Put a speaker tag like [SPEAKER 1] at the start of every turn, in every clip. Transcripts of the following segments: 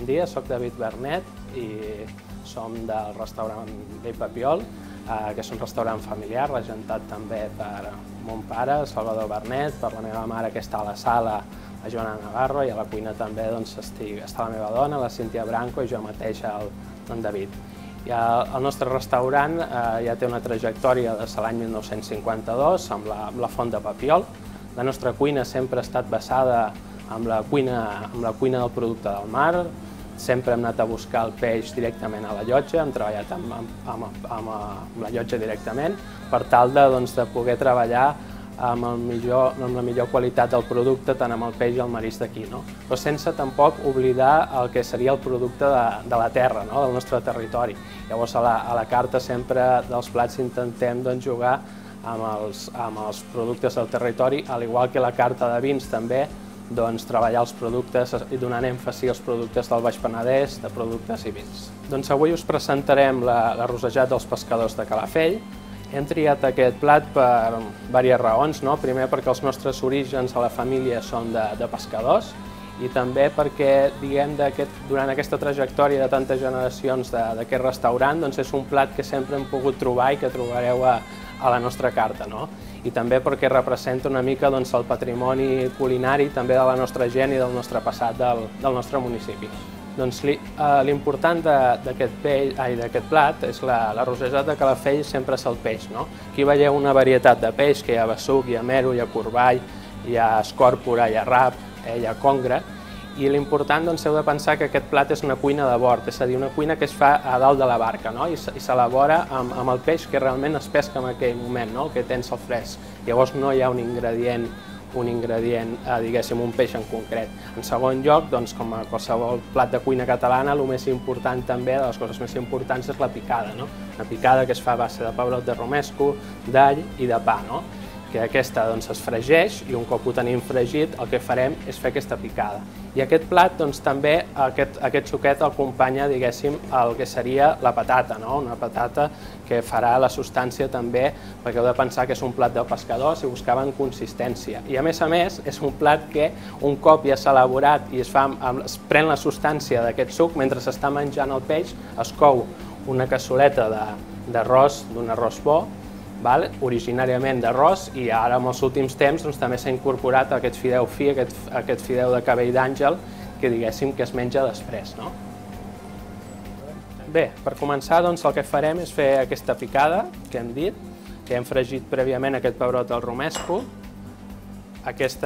[SPEAKER 1] dia, soc David Bernet i som del restaurant Vell Papiol, que és un restaurant familiar, regentat també per mon pare, Salvador Bernet, per la meva mare que està a la sala, la Joana Navarro, i a la cuina també està la meva dona, la Cíntia Branco, i jo mateix, en David. El nostre restaurant ja té una trajectòria des de l'any 1952 amb la Font de Papiol. La nostra cuina sempre ha estat basada en la cuina del producte del mar. Sempre hem anat a buscar el peix directament a la llotja, hem treballat amb la llotja directament per tal de poder treballar amb la millor qualitat del producte, tant amb el peix i el marisc d'aquí, però sense tampoc oblidar el que seria el producte de la terra, del nostre territori. Llavors a la carta sempre dels plats intentem jugar amb els productes del territori, al igual que la carta de vins també, treballar els productes i donant èmfasi als productes del Baix Penedès, de productes i vins. Avui us presentarem l'arrossejat dels pescadors de Calafell. Hem triat aquest plat per diverses raons. Primer perquè els nostres orígens a la família són de pescadors i també perquè durant aquesta trajectòria de tantes generacions d'aquest restaurant és un plat que sempre hem pogut trobar i que trobareu a la nostra carta. I també perquè representa una mica el patrimoni culinari també de la nostra gent i del nostre passat del nostre municipi. L'important d'aquest plat és l'arrossejat de Calafell, sempre és el peix. Aquí veieu una varietat de peix, que hi ha besuc, hi ha mero, hi ha corball, hi ha escòrpora, hi ha rap, hi ha congre, i l'important heu de pensar que aquest plat és una cuina de bord, és a dir, una cuina que es fa a dalt de la barca i s'elabora amb el peix que realment es pesca en aquell moment, el que tens al fresc. Llavors no hi ha un ingredient, diguéssim, un peix en concret. En segon lloc, com a qualsevol plat de cuina catalana, el més important també, de les coses més importants, és la picada. Una picada que es fa a base de pebrot de romesco, d'all i de pa, que aquesta es fregeix i un cop ho tenim fregit el que farem és fer aquesta picada. I aquest plat també, aquest suquet acompanya, diguéssim, el que seria la patata, una patata que farà la substància també, perquè heu de pensar que és un plat de pescadors i buscaven consistència. I a més, és un plat que un cop ja s'ha elaborat i es pren la substància d'aquest suc, mentre s'està menjant el peix, es cou una cassoleta d'arròs, d'un arròs bo, originàriament d'arròs, i ara en els últims temps també s'ha incorporat aquest fideu fi, aquest fideu de cabell d'àngel, que diguéssim que es menja després. Bé, per començar el que farem és fer aquesta picada que hem dit, que hem fregit prèviament aquest pebrot al romesco, aquests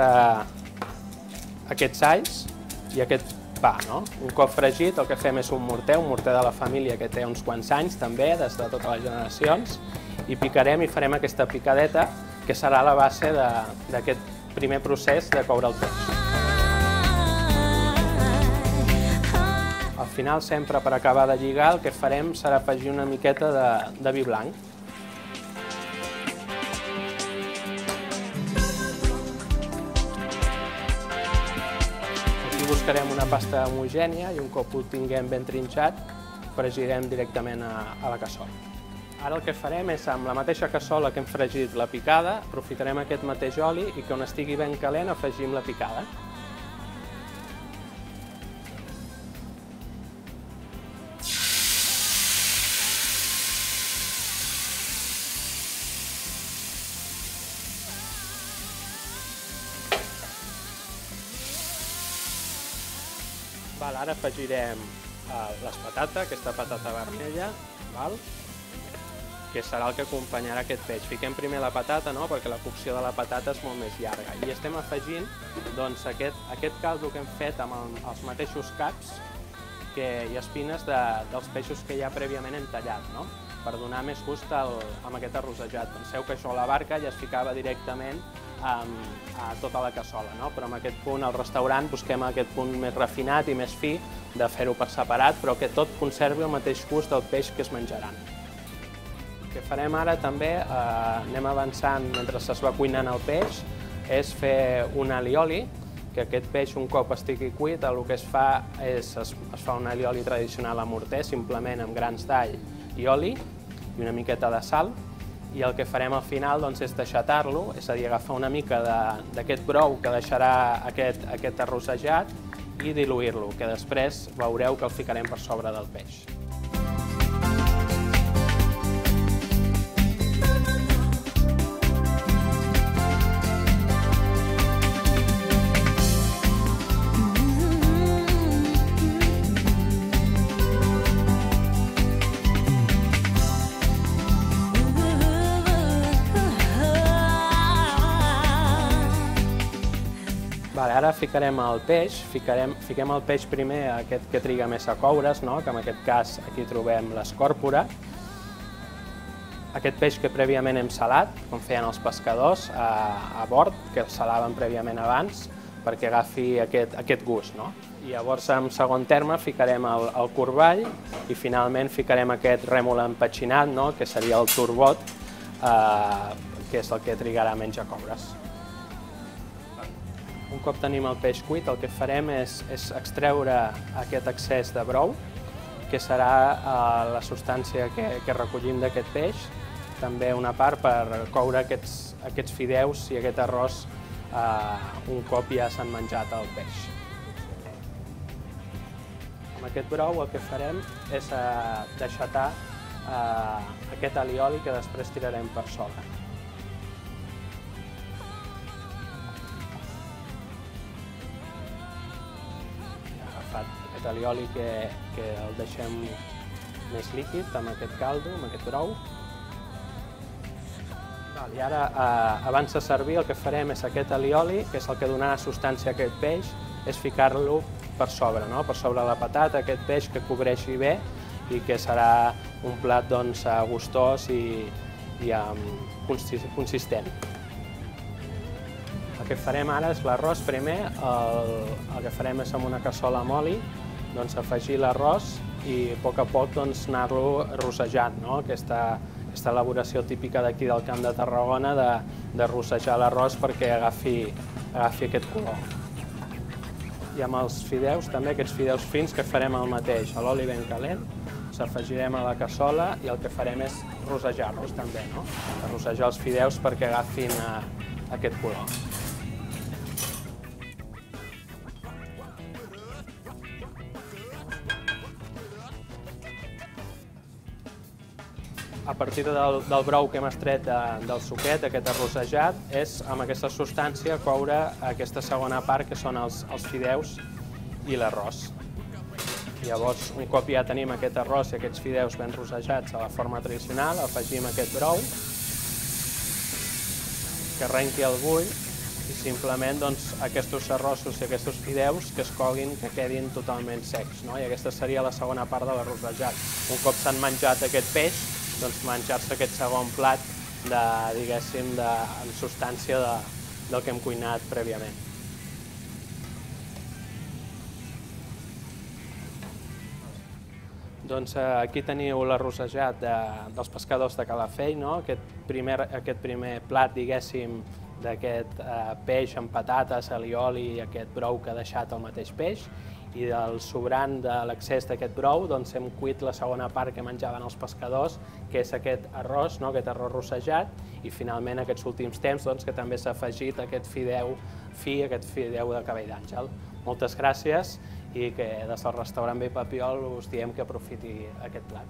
[SPEAKER 1] alls i aquest pa. Un cop fregit el que fem és un morter de la família que té uns quants anys també, des de totes les generacions, i picarem i farem aquesta picadeta que serà la base d'aquest primer procés de coure el peix. Al final, sempre per acabar de lligar, el que farem serà afegir una miqueta de vi blanc. Aquí buscarem una pasta homogènia i un cop ho tinguem ben trinxat, fregirem directament a la cassola. Ara el que farem és, amb la mateixa cassola que hem fregit la picada, aprofitarem aquest mateix oli i que on estigui ben calent afegim la picada. Ara afegirem les patates, aquesta patata vermella, que serà el que acompanyarà aquest peix. Fiquem primer la patata perquè la cocció de la patata és molt més llarga. I estem afegint aquest caldo que hem fet amb els mateixos caps i espines dels peixos que ja prèviament hem tallat, per donar més gust amb aquest arrossejat. Penseu que això a la barca ja es ficava directament a tota la cassola, però en aquest punt al restaurant busquem aquest punt més refinat i més fi de fer-ho per separat, però que tot conservi el mateix gust del peix que es menjaran. El que farem ara també, anem avançant mentre es va cuinant el peix, és fer un alioli, que aquest peix un cop estigui cuit el que es fa és es fa un alioli tradicional a morter, simplement amb grans d'all i oli i una miqueta de sal, i el que farem al final és deixatar-lo, és a dir, agafar una mica d'aquest brou que deixarà aquest arrossejat i diluir-lo, que després veureu que el ficarem per sobre del peix. Ara ficarem el peix, fiquem el peix primer, aquest que triga més a coure's, que en aquest cas aquí trobem l'escòrpora. Aquest peix que prèviament hem salat, com feien els pescadors a bord, que el salaven prèviament abans, perquè agafi aquest gust. I llavors, en segon terme, ficarem el corball i finalment ficarem aquest rèmol empatxinat, que seria el turbot, que és el que trigarà menys a coure's. Un cop tenim el peix cuit, el que farem és extreure aquest excés de brou, que serà la substància que recollim d'aquest peix, també una part per coure aquests fideus i aquest arròs un cop ja s'han menjat el peix. Amb aquest brou el que farem és deixatar aquest alioli que després tirarem per sobre. Aquest alioli que el deixem més líquid amb aquest caldo, amb aquest brou. I ara, abans de servir, el que farem és aquest alioli, que és el que donarà substància a aquest peix, és ficar-lo per sobre la patata, aquest peix que cobreixi bé i que serà un plat gustós i consistent. El que farem ara és l'arròs primer, el que farem és amb una cassola amb oli, afegir l'arròs i a poc anar-lo rossejant, aquesta elaboració típica d'aquí del Camp de Tarragona de rossejar l'arròs perquè agafi aquest color. I amb els fideus, també aquests fideus fins, que farem el mateix, a l'oli ben calent, els afegirem a la cassola i el que farem és rossejar-los també, rossejar els fideus perquè agafin aquest color. A partir del brou que hem extret del suquet, aquest arrossejat, és amb aquesta substància coure aquesta segona part, que són els fideus i l'arròs. Llavors, un cop ja tenim aquest arròs i aquests fideus ben rossejats a la forma tradicional, afegim aquest brou, que arrenqui el bull i simplement aquests arrossos i aquests fideus que es coguin, que quedin totalment secs. I aquesta seria la segona part de l'arrossejat. Un cop s'han menjat aquest peix, menjar-se aquest segon plat diguéssim, en substància del que hem cuinat prèviament. Aquí teniu l'arrossejat dels pescadors de Calafell, aquest primer plat, diguéssim, d'aquest peix amb patates, alioli i aquest brou que ha deixat el mateix peix, i del sobrant de l'excés d'aquest brou hem cuit la segona part que menjaven els pescadors, que és aquest arròs rossejat, i finalment aquests últims temps que també s'ha afegit aquest fideu fi, aquest fideu de cabell d'àngel. Moltes gràcies i que des del restaurant Bei Papiol us diem que aprofiti aquest plat.